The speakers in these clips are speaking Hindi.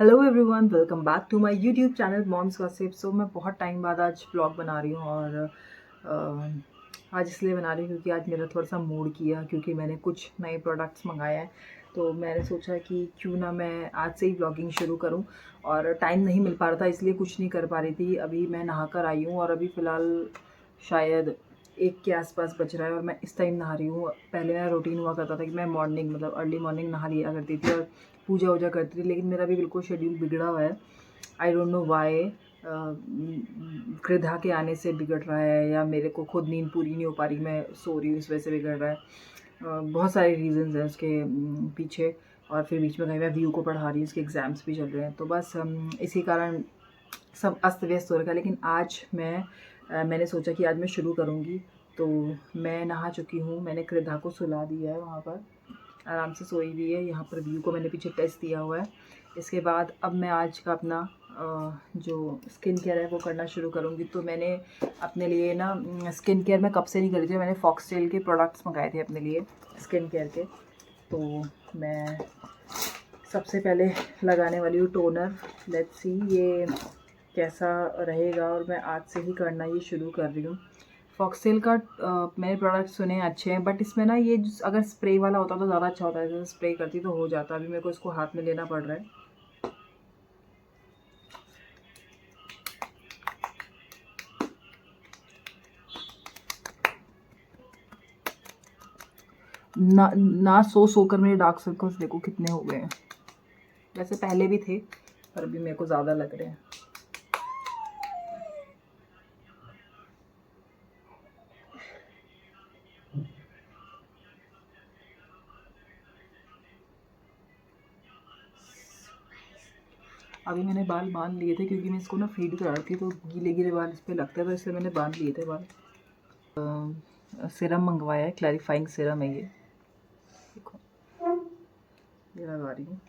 Hello everyone, welcome back to my YouTube channel moms gossip. So मैं बहुत टाइम बाद आज ब्लॉग बना रही हूँ और आज इसलिए बना रही हूँ क्योंकि आज मेरा थोड़ा सा मूड किया, क्योंकि मैंने कुछ नए प्रोडक्ट्स मंगाए हैं। तो मैंने सोचा कि क्यों ना मैं आज से ही ब्लॉगिंग शुरू करूँ, और टाइम नहीं मिल पा रहा था इसलिए कुछ नहीं कर पा रही थी। अभी मैं नहा कर आई हूँ और अभी फ़िलहाल शायद 1 के आसपास बज रहा है और मैं इस टाइम नहा रही हूँ। पहले मेरा रूटीन हुआ करता था कि मैं मॉर्निंग मतलब अर्ली मॉर्निंग नहा लिया करती थी और पूजा वूजा करती थी, लेकिन मेरा भी बिल्कुल शेड्यूल बिगड़ा हुआ है। I don't know why. Kridha के आने से बिगड़ रहा है या मेरे को खुद नींद पूरी नहीं हो पा रही, मैं सो रही हूँ इस वजह से बिगड़ रहा है। बहुत सारे रीज़न्स हैं उसके पीछे। और फिर बीच में कहीं मैं व्यू को पढ़ा रही हूँ, उसके एग्ज़ाम्स भी चल रहे हैं, तो बस इसी कारण सब अस्त व्यस्त हो रखा है। लेकिन आज मैंने सोचा कि आज मैं शुरू करूँगी। तो मैं नहा चुकी हूँ, मैंने कृधा को सुला दिया है, वहाँ पर आराम से सोई हुई है। यहाँ पर व्यू को मैंने पीछे टेस्ट दिया हुआ है। इसके बाद अब मैं आज का अपना जो स्किन केयर है वो करना शुरू करूँगी। तो मैंने अपने लिए ना स्किन केयर मैं कब से नहीं करी थी, मैंने फॉक्सटेल के प्रोडक्ट्स मंगाए थे अपने लिए स्किन केयर के। तो मैं सबसे पहले लगाने वाली हूँ टोनर। लेट्स सी ये कैसा रहेगा, और मैं आज से ही करना ये शुरू कर रही हूँ। फॉक्सटेल का मैंने प्रोडक्ट सुने हैं अच्छे हैं, बट इसमें ना ये अगर स्प्रे वाला होता तो ज़्यादा अच्छा होता है। जैसे स्प्रे करती तो हो जाता, अभी मेरे को इसको हाथ में लेना पड़ रहा है। ना सो कर मेरे डार्क सर्कल्स देखो कितने हो गए हैं। वैसे पहले भी थे पर अभी मेरे को ज़्यादा लग रहे हैं। अभी मैंने बाल बांध लिए थे क्योंकि मैं इसको ना फीड करा रही थी, तो गीले गीले बाल इस पर लगते थे, तो इसलिए मैंने बांध लिए थे बाल। सीरम मंगवाया है, क्लैरिफाइंग सीरम है ये, देखो ये लगा रही हूँ।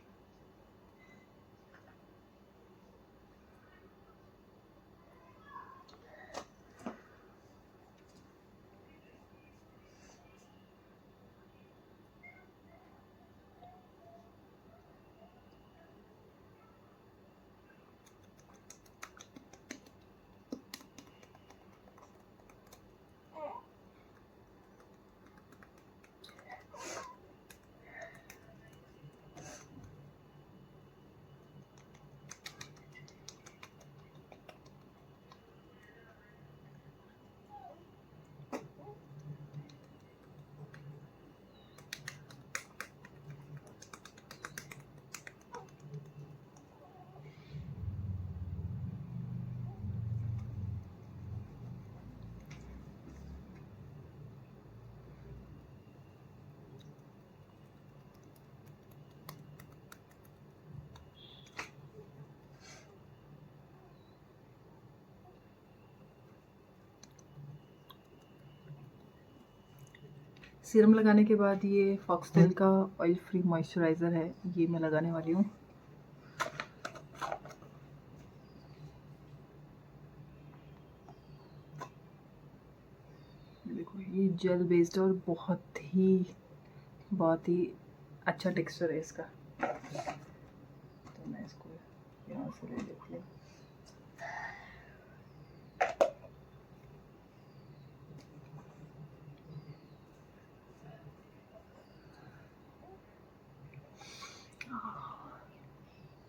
सीरम लगाने के बाद ये फॉक्सटेल का ऑयल फ्री मॉइस्चराइज़र है, ये मैं लगाने वाली हूँ। देखो ये जेल बेस्ड है और बहुत ही अच्छा टेक्सचर है इसका। तो मैं इसको यहाँ से ले लेती हूँ।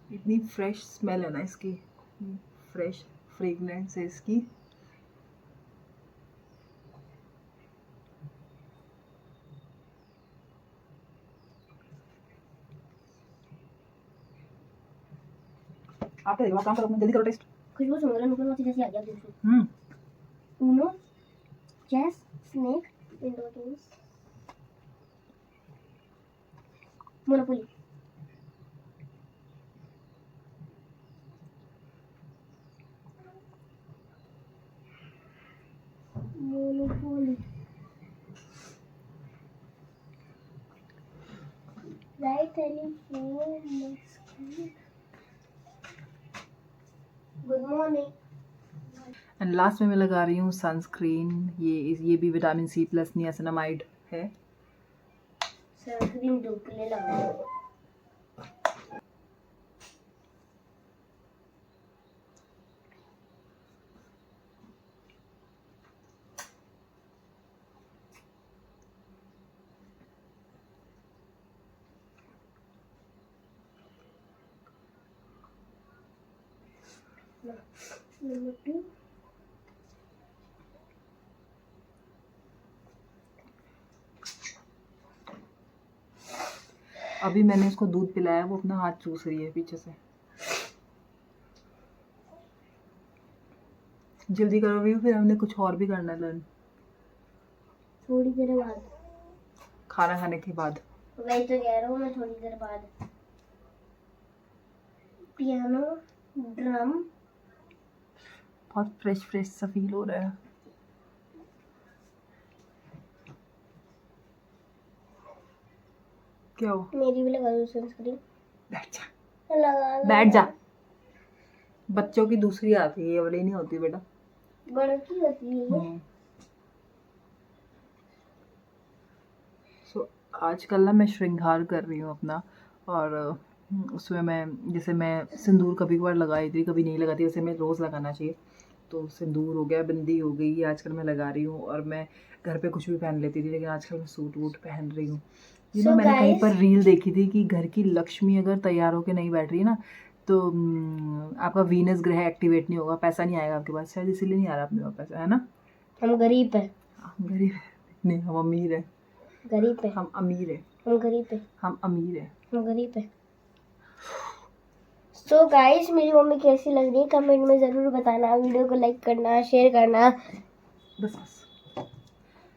इतनी फ्रेश स्मेल है ना इसकी, फ्रेश फ्रेगनेंस है इसकी। आप क्या देखो, काम करो, जल्दी करो टेस्ट। खुशबू सुन रहे नुपुर मौसी जैसी आ गया खुशबू। UNO chess snake indoor games monopoly. Monopoly right telephone good morning. And last में मैं लगा रही हूँ सनस्क्रीन। ये भी विटामिन सी प्लस नियासिनामाइड है। सनस्क्रीन धूप के लिए लगाओ। नंबर 2 अभी मैंने उसको दूध पिलाया, वो अपना हाथ चूस रही है पीछे से। जल्दी करो व्यू, फिर हमने कुछ और भी करना है लर्न, थोड़ी देर बाद, खाना खाने के बाद। वही तो कह रहा हूँ मैं, थोड़ी देर बाद। पियानो, ड्रम, बहुत फ्रेश फ्रेश सा फील हो रहा है। क्या हो? मेरी भी लगा दो सनस्क्रीन। बैठ जा, लगा बैठ जा। बच्चों की दूसरी आती है, ये वाली नहीं होती बेटा, बड़ों की होती है। सो आजकल ना मैं श्रृंगार कर रही हूँ अपना, और उसमें मैं, जैसे मैं सिंदूर कभी कभार लगाई थी, कभी नहीं लगाती, वैसे मैं रोज़ लगाना चाहिए। तो सिंदूर हो गया, बिंदी हो गई, ये आजकल मैं लगा रही हूँ। और मैं घर पे कुछ भी पहन लेती थी, लेकिन आजकल मैं सूट वूट पहन रही हूँ। So मैंने कहीं guys, पर रील देखी थी कि घर की लक्ष्मी अगर तैयार होकर नहीं बैठ रही है ना, तो आपका वीनस ग्रह एक्टिवेट नहीं होगा, पैसा नहीं आएगा आपके पास, शायद इसीलिए नहीं आ रहा अपने पास पैसा, है ना? हम गरीब हैं। हम गरीब है नहीं, हम अमीर है। गरीब है, हम अमीर है। हम गरीब है, हम अमीर है। हम गरीब है। सो गाइस, मेरी मम्मी कैसी लग रही है कमेंट में ज़रूर बताना, वीडियो को लाइक करना, शेयर करना। बस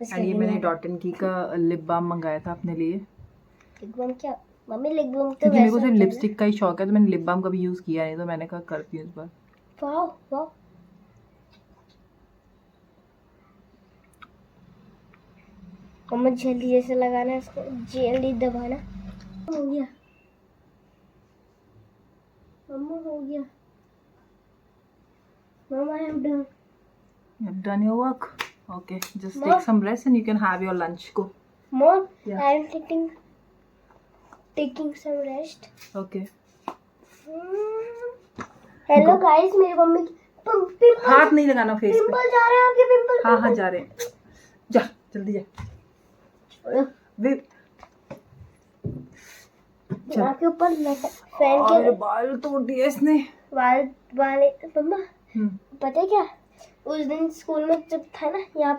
एंड ये मैंने डॉट एंड की का लिप बाम मंगाया था अपने लिए, लिप बाम। क्या मम्मी, लिप बाम तो क्योंकि मेरे को वैसा सिर्फ होता है लिपस्टिक का ही शौक है, तो मैंने लिप बाम कभी यूज़ किया नहीं, तो मैंने कहा करती हूँ इस बार। ना। वाओ वाओ, मम्मा जल्दी जैसे लगाना है इसको, जल्दी दबाना। हो गया मम्मा, हो गया मम्मा, I am done. You have done your work. Okay, just take some rest and you can have your lunch. Go. Mom, Yeah. I am taking some rest. Okay. Hello guys, मेरी मम्मी पिंपल, हाथ नहीं लगाना फेस पे। पिंपल जा रहे हैं आपके, पिंपल। हाँ हाँ जा रहे हैं, जा जल्दी जा। वे आपके ऊपर फैन और मेरे के बाल तोड़ दिए इसने। बाल वाले मम्मा, पता है क्या, उस दिन स्कूल में जब था ना, यहाँ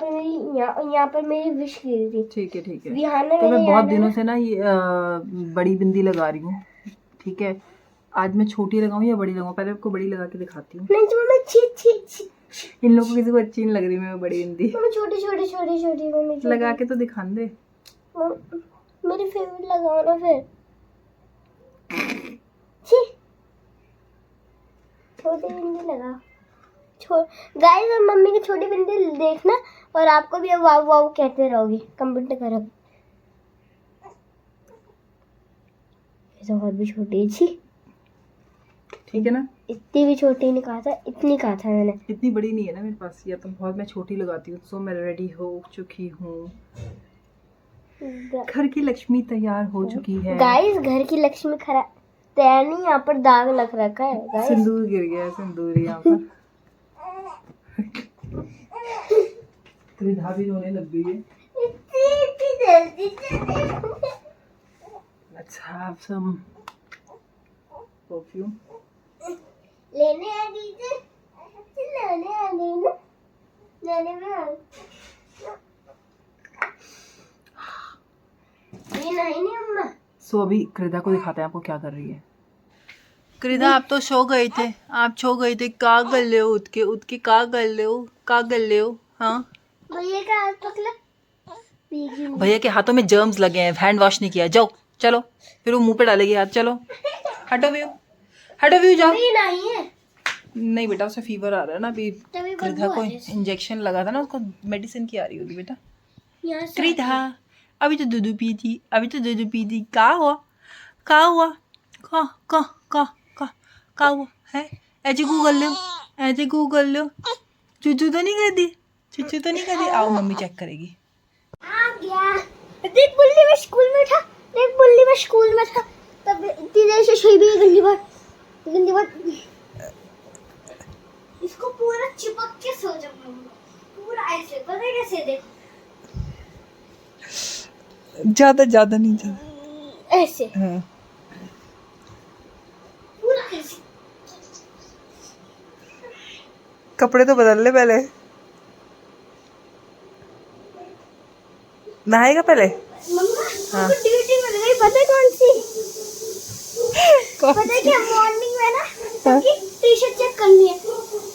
पर मेरी विश की थी। ठीक है ठीक है। रिहाना, तो मैं बहुत दिनों से ना ये बड़ी बिंदी लगा रही हूँ, ठीक है। आज मैं छोटी लगाऊं या बड़ी लगाऊं, पहले आपको बड़ी लगा के दिखाती हूँ। नहीं, मैं छी इन लोगों को किसी को अच्छी नहीं लग रही मैं बड़ी बिंदी। मम्मी, छोटी मम्मी, लगा के तो दिखा दे। मेरी फेवरेट लगाओ ना फिर। छी, छोटी बिंदी लगा। गाइस, और मम्मी की छोटी बिंदी देखना, और आपको भी वाव वाव कहते रहोगी, कमेंट करोगे। ये तो और भी छोटी है, छी। ठीक है ना, इतनी भी छोटी नहीं कहा था, इतनी कहा था मैंने। इतनी बड़ी नहीं है ना मेरे पास, या तो बहुत मैं छोटी लगाती हूँ। सो मैं रेडी हो चुकी हूँ, घर की लक्ष्मी तैयार हो चुकी है। गाइस, घर की लक्ष्मी खराब तैयार नहीं, यहाँ पर दाग लग रखा है गाइस। सिंदूर गिर गया है, सिंदूर यहाँ पर। त्रिधा भी रोने लग गई है। Let's have some perfume. लेने आ गई थी, लेने आ गई ना, लेने में आ गई। ये नहीं अम्मा। सो अभी कृदा को दिखाते हैं आपको क्या कर रही है। कृदा, आप तो सो गए थे, आप सो गए थे, का कर ले हो उठ के का कर ले हो, का कर ले हो? हाँ, भैया का हाथ पकड़ा, भैया के हाथों में जर्म्स लगे हैं, हैंड वॉश नहीं किया। जाओ चलो, फिर वो मुंह पे डालेगी हाथ। चलो हटो व्यू, हटो व्यू, जाओ। ये नहीं है, नहीं बेटा, उसे फीवर आ रहा है ना अभी। तभी कृदा बदबू को आ रही है। इंजेक्शन लगा था ना, उसको मेडिसिन की आ रही होगी बेटा। यहाँ से कृदा, अभी तो दूध पी थी, अभी तो दूध पी थी, का हुआ, का हुआ, का का का का का हुआ है? ऐसे गूगल लो, ऐसे गूगल लो। चूचू तो नहीं कर दी, चूचू तो नहीं कर दी। आओ मम्मी चेक करेगी। आ गया। देख बुल्ली, मैं स्कूल में था, देख बुल्ली, मैं स्कूल में था, तब इतनी देर से सोई भी है, गंदी बात। इसको पूरा चिपक के सो जाऊंगा, पूरा ऐसे, पता है कैसे? देख, ज्यादा नहीं, ज्यादा ऐसे। हाँ। पूरा ऐसे। कपड़े तो बदल ले पहले, नहाएगा पहले। मम्मा हाँ। ड्यूटी मिल गई, पता है कौन सी? पता है क्या, मॉर्निंग में ना सबकी टी शर्ट चेक करनी है,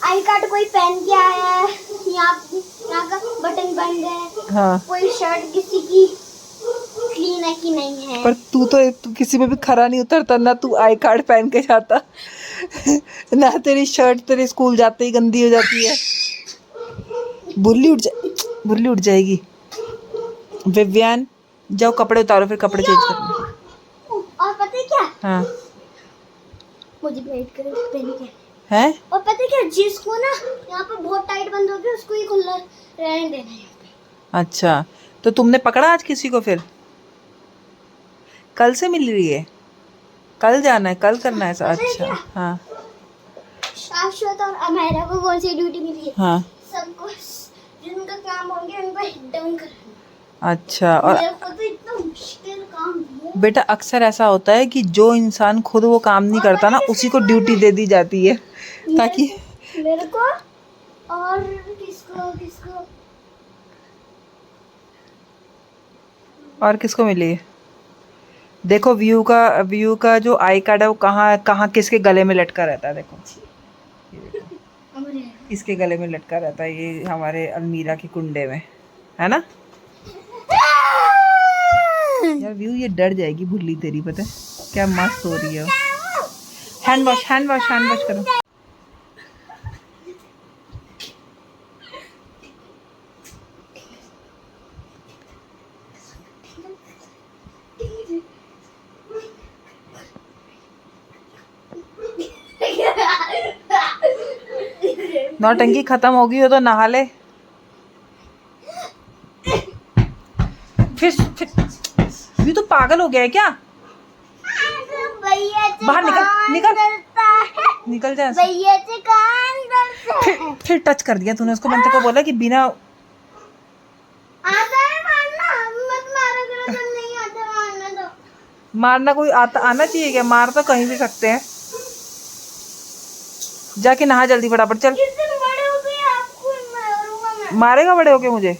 आई कार्ड कोई पहन के आया है, यहाँ का बटन बन गया है, हाँ। कोई शर्ट किसी की क्लीन है कि नहीं है। पर तू किसी में भी खरा नहीं उतरता ना, तू आई कार्ड पहन के जाता ना, तेरी शर्ट तेरे स्कूल जाते ही गंदी हो जाती है। बुल्ली उठ जाएगी। विवियन जाओ कपड़े उतारो, फिर कपड़े चेंज करना। और पता है क्या? हाँ मुझे वेट करो पहन के हैं। और पता है क्या, जिसको ना यहाँ पे बहुत टाइट बंद हो गया उसको ही खुला रहने देना है। अच्छा तो तुमने पकड़ा आज किसी को? फिर कल से मिल रही है, कल जाना है, कल करना है। अच्छा हाँ। शाश्वत और अमेरा को कौन सी ड्यूटी मिली है? हाँ सबको जिनका काम होंगे उनको हिट डाउन करना। अच्छा और मेरे को तो इतना मुश्किल काम है बेटा। अक्सर ऐसा होता है कि जो इंसान खुद वो काम नहीं करता ना, उसी को ड्यूटी दे दी जाती है, ताकि मेरे को और किसको मिली है? देखो व्यू का जो आई कार्ड है वो कहाँ किसके गले में लटका रहता है। देखो इसके गले में लटका रहता है, ये हमारे अलमीरा के कुंडे में है ना यार। व्यू ये डर जाएगी भुल्ली तेरी, पता है क्या मस्त हो रही है। हैंड वॉश करो। नौटंकी खत्म होगी हो तो नहा ले। फिर ये तो पागल हो गया है क्या? बाहर निकल जा। फिर टच कर दिया तूने उसको। मैंने को बोला कि बिना मारना कोई आना चाहिए क्या? मार तो कहीं भी सकते हैं। जाके नहा जल्दी फटाफट चल। मारेगा बड़े होके मुझे?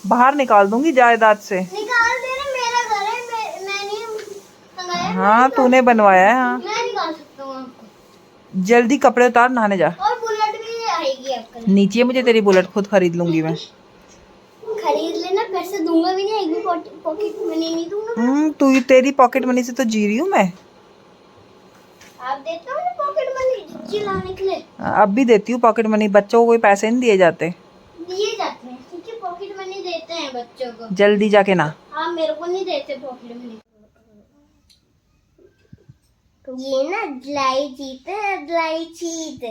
बाहर निकाल दूंगी जायदाद से। निकाल देना, मेरा घर है, मैं नहीं। हाँ तूने बनवाया है। हाँ मैं निकाल सकता हूँ आपको। जल्दी कपड़े उतार, नहाने जा। और बुलेट भी आएगी आपके नीचे। मुझे तेरी बुलेट खुद खरीद लूंगी मैं। खरीद लेना, पैसे दूंगा भी नहीं, एक भी पॉकेट मनी नहीं दूंगा। तू तेरी पॉकेट मनी से तो जी रही हूँ मैं। आप देते हो पॉकेट मनी चिल्लाने के लिए? अब भी देती हूँ पॉकेट मनी। बच्चों को कोई पैसे नहीं दिए जाते। दिए जाते हैं क्योंकि पॉकेट मनी देते हैं बच्चों को। जल्दी जाके ना। हाँ मेरे को नहीं देते पॉकेट मनी। ये ना ड्राई चीज है, ड्राई चीज।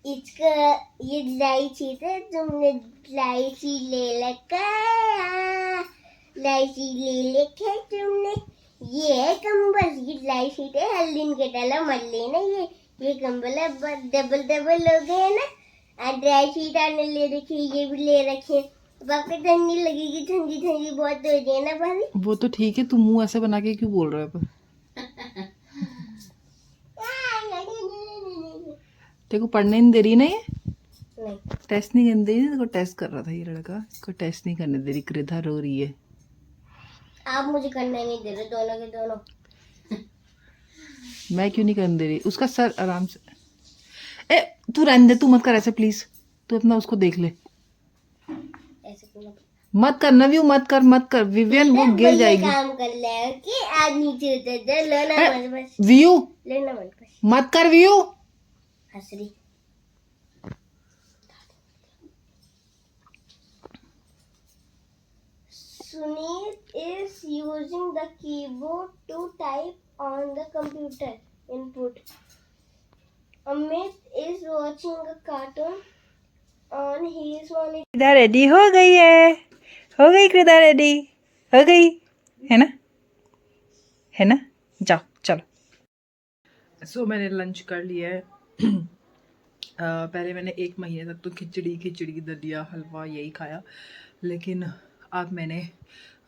इसका ये ड्राई चीज है, तुमने ड्राई चीज ले रखा है। ड्राई चीज ले रखा है तुमने। ये है कंबल, ये ड्राई शीट है, हर दिन के डाला मत लेना। ये कंबल है, डबल हो गए ना। ड्राई शीट आने ले रखी, ये भी ले रखे। बाकी ठंडी लगेगी, ठंडी बहुत हो जाए ना भाभी। वो तो ठीक है, तू मुंह ऐसे बना के क्यों बोल रहा है? पर तेरे को पढ़ने नहीं दे रही ना? ये नहीं टेस्ट नहीं करने दे रही। देखो टेस्ट कर रहा था ये लड़का, इसको टेस्ट नहीं करने दे रही। कृधा रो रही है। आप मुझे करने नहीं दे रहे, दोनों के दोनों। मैं क्यों नहीं करने दे रही? उसका सर आराम से। ए तू रहने दे, तू मत कर ऐसे प्लीज। तू अपना उसको देख ले। ऐसे क्यों मत करना व्यू, मत कर विवियन, वो गिर जाएगी। काम कर ले कि आज नीचे उतर जा। लेना बस व्यू, लेना मत कर view. हंसरी Sunit is using the keyboard to type on the computer input. Amit is watching a cartoon on his monitor. Kridha ready हो गई है, हो गई कृदा रेडी, हो गई है ना? जाओ चलो। सो मैंने लंच कर लिया है। पहले मैंने 1 महीने तक तो खिचड़ी दलिया हलवा यही खाया, लेकिन अब मैंने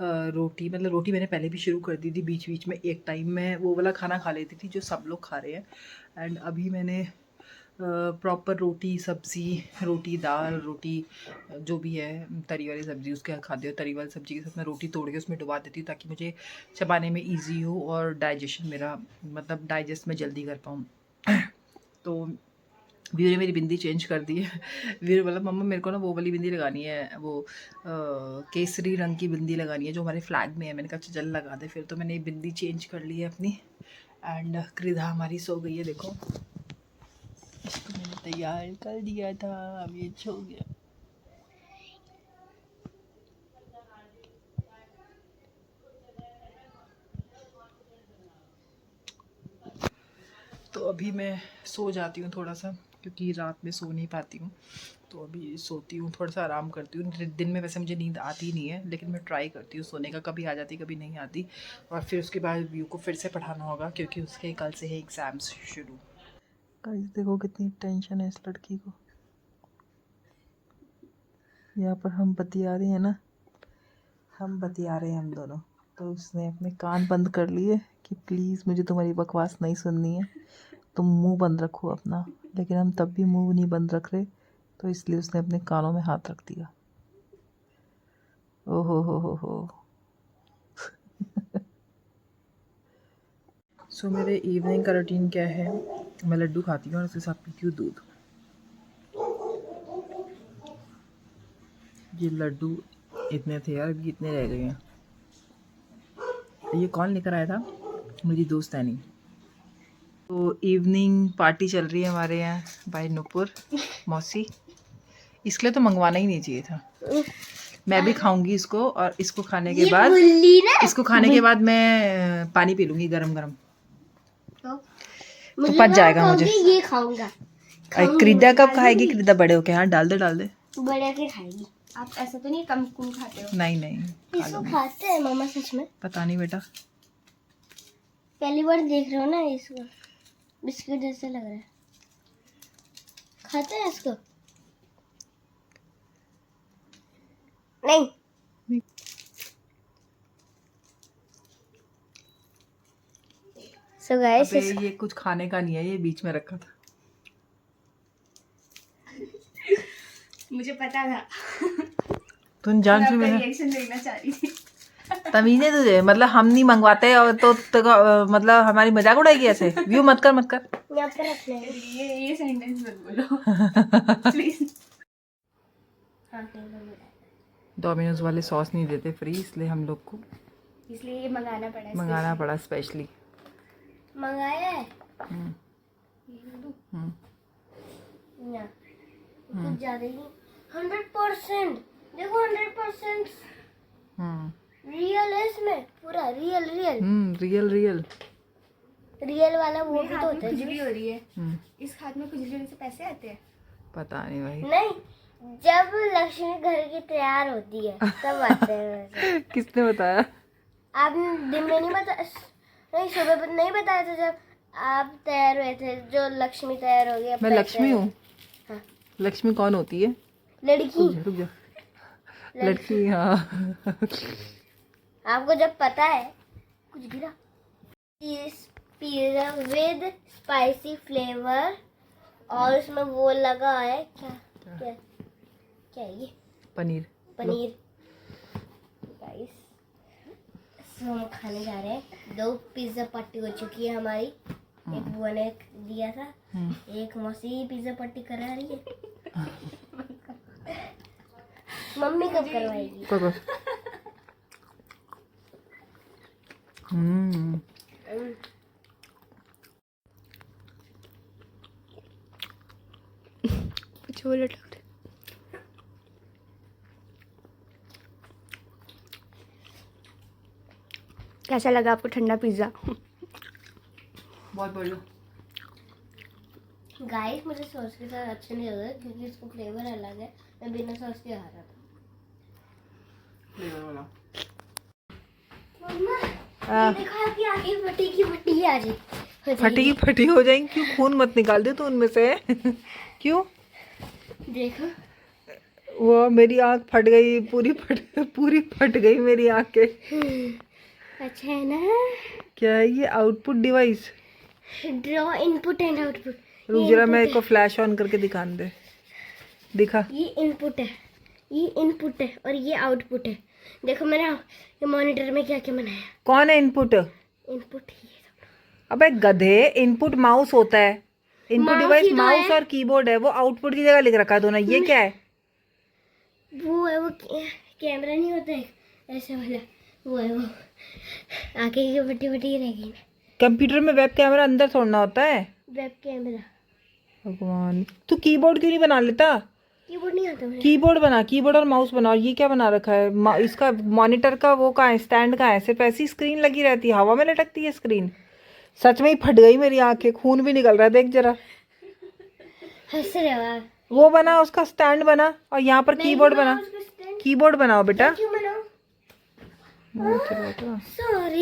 रोटी मैंने पहले भी शुरू कर दी थी। बीच में एक टाइम में वो वाला खाना खा लेती थी जो सब लोग खा रहे हैं। एंड अभी मैंने प्रॉपर रोटी सब्ज़ी, रोटी दाल, रोटी जो भी है, तरी वाली सब्ज़ी उसके खाते हो, तरी वाली सब्ज़ी के साथ मैं रोटी तोड़ के उसमें डुबा देती हूँ ताकि मुझे चबाने में ईजी हो और डाइजेशन मेरा मतलब डाइजेस्ट में जल्दी कर पाऊँ। तो वीरू ने मेरी बिंदी चेंज कर दी है। वीरू बोला मम्मा मेरे को ना वो वाली बिंदी लगानी है, वो केसरी रंग की बिंदी लगानी है जो हमारे फ्लैग में है। मैंने कहा चल लगा दे फिर। तो मैंने बिंदी चेंज कर ली है अपनी। एंड कृदा हमारी सो गई है, देखो इसको मैंने तैयार कर दिया था, अब ये सो गया। तो अभी मैं सो जाती हूँ थोड़ा सा, क्योंकि रात में सो नहीं पाती हूँ। तो अभी सोती हूँ, थोड़ा सा आराम करती हूँ। दिन में वैसे मुझे नींद आती नहीं है, लेकिन मैं ट्राई करती हूँ सोने का, कभी आ जाती कभी नहीं आती। और फिर उसके बाद व्यू को फिर से पढ़ाना होगा क्योंकि उसके कल से है एग्ज़ाम्स शुरू। गाइस देखो कितनी टेंशन है इस लड़की को। यहाँ पर हम बतिया रहे हैं ना, हम बतिया रहे हैं हम दोनों, तो उसने अपने कान बंद कर लिए कि प्लीज़ मुझे तुम्हारी बकवास नहीं सुननी है, तुम मुंह बंद रखो अपना। लेकिन हम तब भी मुंह नहीं बंद रख रहे, तो इसलिए उसने अपने कानों में हाथ रख दिया। ओहो हो। सो मेरे इवनिंग का रूटीन क्या है, मैं लड्डू खाती हूँ और उसके साथ पीती हूँ दूध। ये लड्डू इतने थे यार, अभी इतने रह गए हैं। ये कौन लेकर आया था? मेरी दोस्त है नहीं। तो इवनिंग पार्टी चल रही है हमारे यहाँ बाय नुपुर मौसी। इसके लिए तो मंगवाना ही नहीं चाहिए था। मैं भी खाऊंगी इसको, और इसको खाने के बाद मैं पानी पी लूंगी गरम गरम, तो पच जाएगा मुझे। ये खाऊंगा। क्रीदा कब खाएगी? क्रीदा बड़े होके। हाँ डाल दे बड़े के खाएगी। आप ऐसा तो नहीं कम कम खाते हो? नहीं इसको खाते हैं मामा सच में? पता नहीं बेटा, पहली बार देख रहे हो ना इसको, बिस्किट जैसे लग रहा है। खाते हैं इसको? नहीं। So guys, ये कुछ खाने का नहीं है, ये बीच में रखा था। मुझे पता था। तुम जान मैं रिएक्शन देखना चाह रही थी। तमीज़ है तुझे? मतलब हम नहीं मंगवाते और तो मतलब हमारी मजाक उड़ाएगी ऐसे? व्यू मत कर यहाँ पे रख ले। ये सेंटेंस मत बोलो प्लीज। डोमिनोज वाले सॉस नहीं देते फ्री, इसलिए हम लोग को इसलिए मंगाना पड़ा स्पेशली। मंगाया है कुछ ज्यादा ही 100%। देखो 100% रियल है इसमें, पूरा रियल वाला वो भी तो होता है। खुजली हो रही है इस हाथ में, खुजली होने से पैसे आते हैं? पता नहीं भाई। नहीं, जब लक्ष्मी घर की तैयार होती है तब आते हैं। किसने बताया? आप दिन में नहीं नहीं सुबह नहीं बताया था जब आप तैयार हुए थे, जो लक्ष्मी तैयार हो गई। मैं लक्ष्मी हूँ? हाँ। लक्ष्मी कौन होती है? लड़की। रुक जा। लड़की हाँ। आपको जब पता है कुछ गिरा। पिज़्ज़ा विद स्पाइसी फ्लेवर, और उसमें वो लगा है क्या ये? पनीर। गाइस हम खाने जा रहे हैं। 2 पिज़्ज़ा पार्टी हो चुकी है हमारी। एक बुआ ने दिया था, एक मौसी पिज़्ज़ा पार्टी करा रही है। मम्मी कब करवाएगी? कुछ बोलो डॉक्टर। कैसा लगा आपको ठंडा पिज़्ज़ा? बहुत बढ़िया। गाइस मुझे सॉस के साथ अच्छा नहीं लगा क्योंकि इसका फ्लेवर अलग है। मैं बिना सॉस के आ रहा था। फ्लेवर वाला। मम्मा ये देखो आपकी आंखें फटी हो जाएंगी। क्यों? खून मत निकाल दे तू उनमें से। क्यों? देखो वो मेरी आँख फट गई, पूरी फट गई मेरी आँखें। अच्छा है ना? क्या है ये? Output device. Draw input and output. रुक जरा, मेरे को फ्लैश ऑन करके दिखाने दे। दिखा। ये इनपुट है, ये इनपुट है और ये आउटपुट है। देखो मैंने ये मॉनिटर में क्या क्या बनाया। कौन है इनपुट? इनपुट ये सब। अबे गधे, इनपुट माउस होता है। इनपुट माउस डिवाइस ही तो माउस है। और कीबोर्ड है, वो आउटपुट की जगह लिख रखा है दोनों। ये क्या है? वो है वो कैमरा नहीं होता है ऐसे वाला, वो है वो आगे की बटी बटी रहेगी। कंप्यूटर में वेब कैमरा अंदर छोड़ना होता है। Web camera. भगवान, तू कीबोर्ड क्यों नहीं बना लेता? कीबोर्ड नहीं आता मुझे। कीबोर्ड बना, कीबोर्ड और माउस बना। और ये क्या बना रखा है? इसका मॉनिटर का वो कहाँ है? स्टैंड कहाँ है? सिर्फ ऐसी स्क्रीन लगी रहती है, हवा में लटकती है स्क्रीन। सच में ही फट गई मेरी आंखें, खून भी निकल रहा है, देख जरा। हंस रहे हो आप? वो बना, उसका स्टैंड बना, और यहाँ पर कीबोर्ड बना। कीबोर्ड बनाओ बेटा। क्यों बनाऊं? चलो सॉरी।